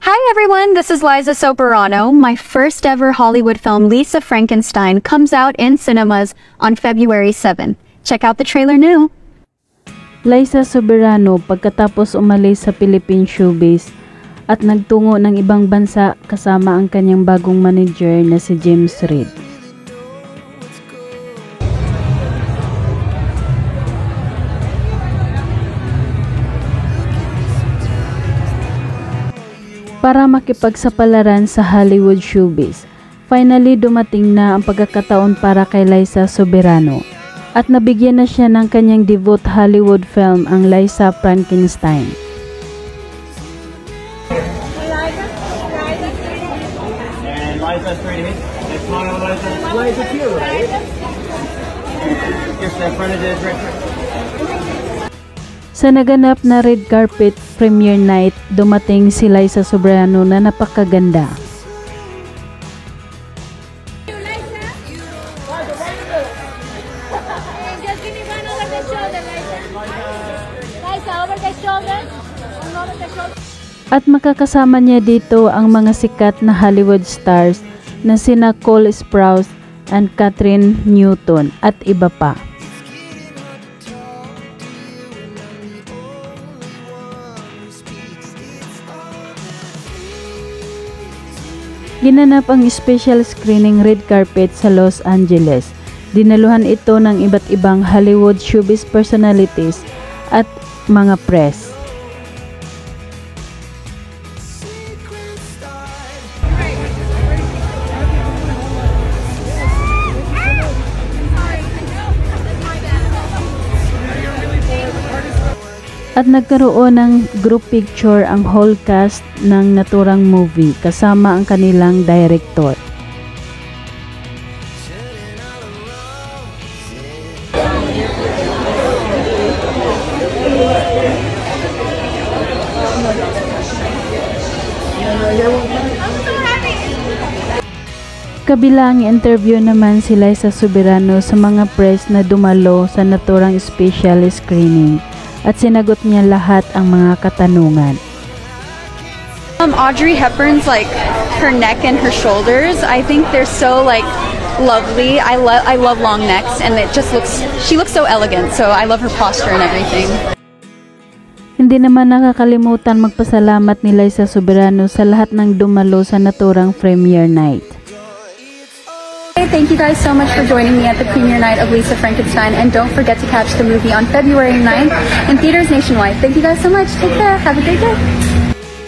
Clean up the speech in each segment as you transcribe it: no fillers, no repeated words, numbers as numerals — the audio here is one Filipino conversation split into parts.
Hi everyone, this is Liza Soberano. My first ever Hollywood film, Lisa Frankenstein, comes out in cinemas on February 7th. Check out the trailer now. Liza Soberano pagkatapos umalis sa Philippine showbiz at nagtungo ng ibang bansa kasama ang kanyang bagong manager na si James Reid. Para makipagsapalaran sa Hollywood showbiz, finally dumating na ang pagkakataon para kay Liza Soberano at nabigyan na siya ng kanyang debut Hollywood film, ang Lisa Frankenstein. And Liza, straight ahead. Let's smile, Liza. Liza, here, right? Just in front of the director. Sa naganap na red carpet premiere night, dumating si Liza Soberano na napakaganda. At makakasama niya dito ang mga sikat na Hollywood stars na sina Cole Sprouse and Kathryn Newton at iba pa. Ginanap ang special screening red carpet sa Los Angeles. Dinaluhan ito ng iba't ibang Hollywood showbiz personalities at mga press. At nagkaroon ng group picture ang whole cast ng naturang movie kasama ang kanilang director. Kabilang interview naman si Liza Soberano sa mga press na dumalo sa naturang special screening at sinagot niya lahat ang mga katanungan. Audrey Hepburn's her neck and her shoulders, I think they're so lovely. I love long necks, and she looks so elegant, so I love her posture and everything. Hindi naman nakakalimutan magpasalamat ni Liza Soberano sa lahat ng dumalo sa naturang premiere night. Thank you guys so much for joining me at the premiere night of Lisa Frankenstein, and don't forget to catch the movie on February 9th in theaters nationwide. Thank you guys so much. Take care. Have a great day.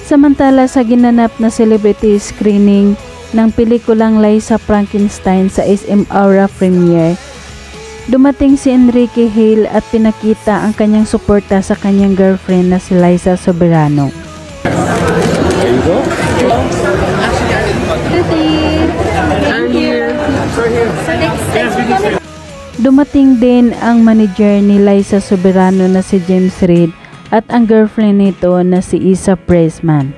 Samantala sa ginanap na celebrity screening ng pelikulang Lisa Frankenstein sa SM Aura premiere, dumating si Enrique Hill at pinakita ang kanyang suporta sa kanyang girlfriend na si Liza Soberano. Dumating din ang manager ni Liza Soberano na si James Reid at ang girlfriend nito na si Issa Pressman.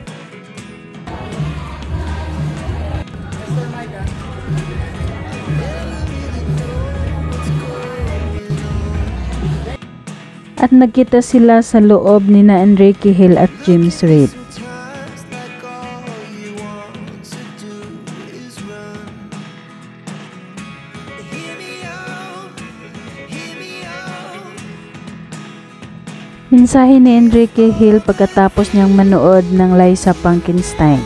At nagkita sila sa loob ni na Enrique Hill at James Reid. Mensahe ni Enrique Hill pagkatapos niyang manood ng Lisa Frankenstein.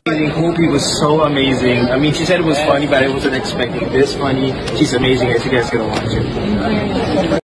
The movie was so amazing. I mean, she said it was funny, but I wasn't expecting this funny. She's amazing. I guess you guys gotta watch it.